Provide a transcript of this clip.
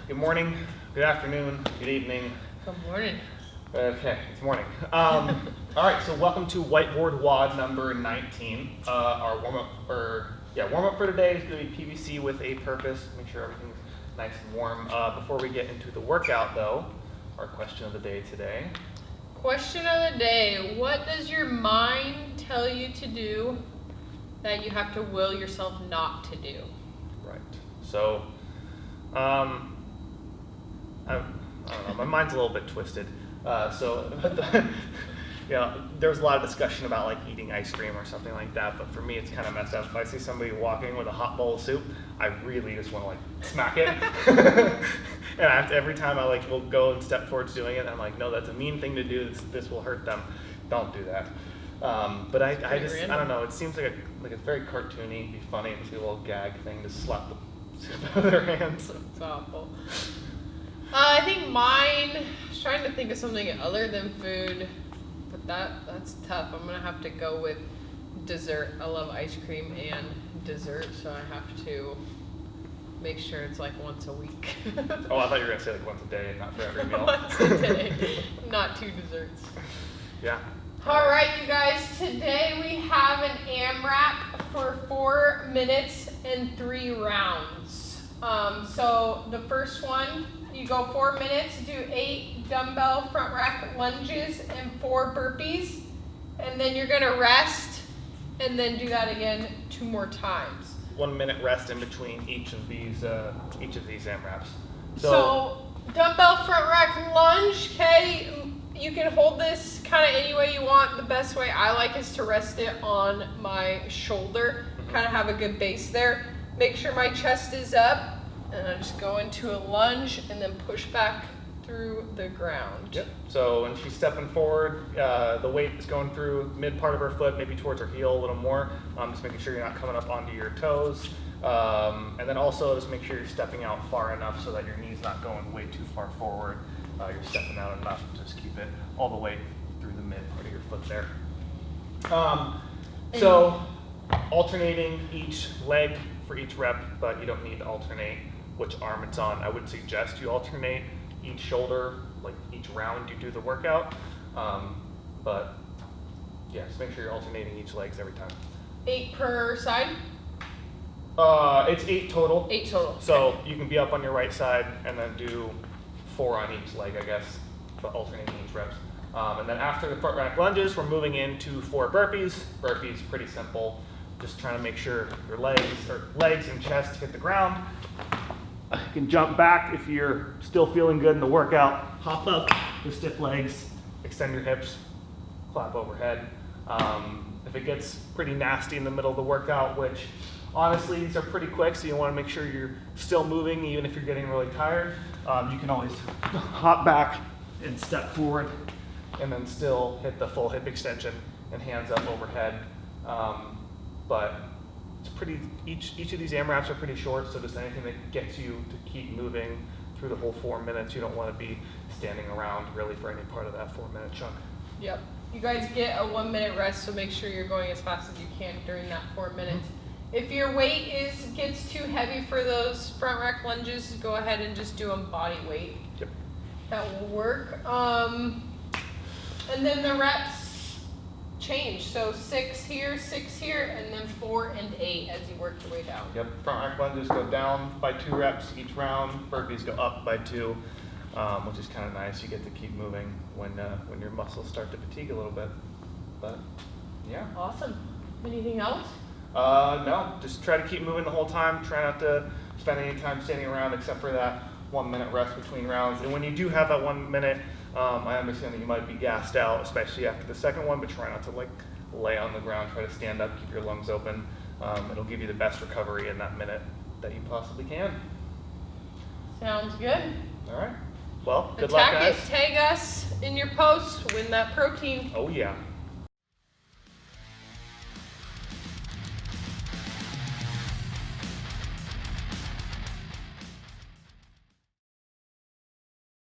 Good morning, good afternoon, good evening. Good morning. Okay, it's morning. All right, so welcome to Whiteboard WOD number 19. Our warm-up for today is going to be PVC with a purpose. Make sure everything's nice and warm. Before we get into the workout, though, our question of the day today. Question of the day: what does your mind tell you to do that you have to will yourself not to do? Right. So, I don't know. My mind's a little bit twisted. There's a lot of discussion about like eating ice cream or something like that, but for me it's kind of messed up. If I see somebody walking with a hot bowl of soup, I really just want to like smack it. And every time I will go and step towards doing it, I'm like, no, that's a mean thing to do. This will hurt them. Don't do that. But I don't know. It seems like it's very cartoony. It'd be funny. It's a little gag thing to slap the soup out of their hands. It's awful. I think mine. I was trying to think of something other than food, but that's tough. I'm gonna have to go with dessert. I love ice cream and dessert, so I have to make sure it's like once a week. Oh, I thought you were gonna say like once a day and not for every meal. Once a day, not 2 desserts. Yeah. All right, you guys. Today we have an AMRAP for 4 minutes and 3 rounds. So the first one, you go 4 minutes, do 8 dumbbell front rack lunges and 4 burpees, and then you're gonna rest, and then do that again 2 more times. 1 minute rest in between each of these AMRAPs. So dumbbell front rack lunge, okay, you can hold this kind of any way you want. The best way I like is to rest it on my shoulder, kind of have a good base there. Make sure my chest is up, and I just go into a lunge and then push back through the ground. Yep. So when she's stepping forward, the weight is going through mid part of her foot, maybe towards her heel a little more. Just making sure you're not coming up onto your toes. And then also just make sure you're stepping out far enough so that your knee's not going way too far forward. You're stepping out enough to just keep it all the way through the mid part of your foot there. So alternating each leg for each rep, but you don't need to alternate which arm it's on. I would suggest you alternate each shoulder, like each round you do the workout. But yeah, just make sure you're alternating each legs every time. 8 per side? It's 8 total. 8 total. So you can be up on your right side and then do 4 on each leg, I guess, but alternating each reps. And then after the front rack lunges, we're moving into 4 burpees. Burpees, pretty simple. Just trying to make sure your legs and chest hit the ground. You can jump back if you're still feeling good in the workout. Hop up with stiff legs, extend your hips, clap overhead. If it gets pretty nasty in the middle of the workout, which honestly these are pretty quick, so you want to make sure you're still moving even if you're getting really tired. You can always hop back and step forward and then still hit the full hip extension and hands up overhead. But it's each of these AMRAPs are pretty short, so just anything that gets you to keep moving through the whole 4 minutes. You don't want to be standing around really for any part of that 4 minute chunk. Yep. You guys get a 1 minute rest, so make sure you're going as fast as you can during that 4 minutes. If your weight gets too heavy for those front rack lunges, go ahead and just do them body weight. Yep. That will work. And then the reps change. So 6 here, and then 4 and 8 as you work your way down. Yep. Front rack lunges go down by 2 reps each round. Burpees go up by 2, which is kind of nice. You get to keep moving when your muscles start to fatigue a little bit. But yeah. Awesome. Anything else? No, just try to keep moving the whole time. Try not to spend any time standing around except for that 1 minute rest between rounds. And when you do have that 1 minute, I understand that you might be gassed out, especially after the second one, but try not to lay on the ground. Try to stand up, keep your lungs open. It'll give you the best recovery in that minute that you possibly can. Sounds good. All right. Well, good luck, guys. Tag us in your posts. Win that protein. Oh, yeah.